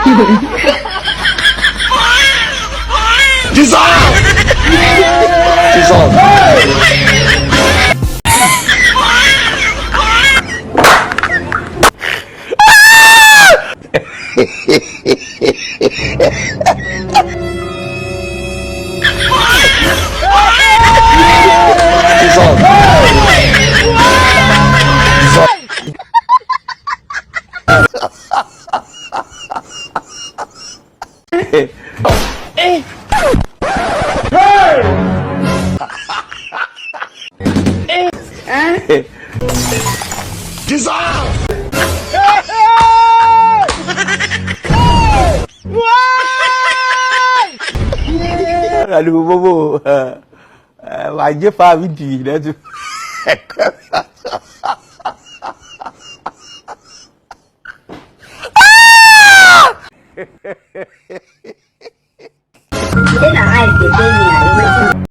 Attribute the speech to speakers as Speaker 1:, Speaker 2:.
Speaker 1: Dissolve! Dissolve! Dissolve! Dissolve!
Speaker 2: Aduh, bobo. Wajib paham ini dah tu.
Speaker 3: Thế là ai của tôi nhà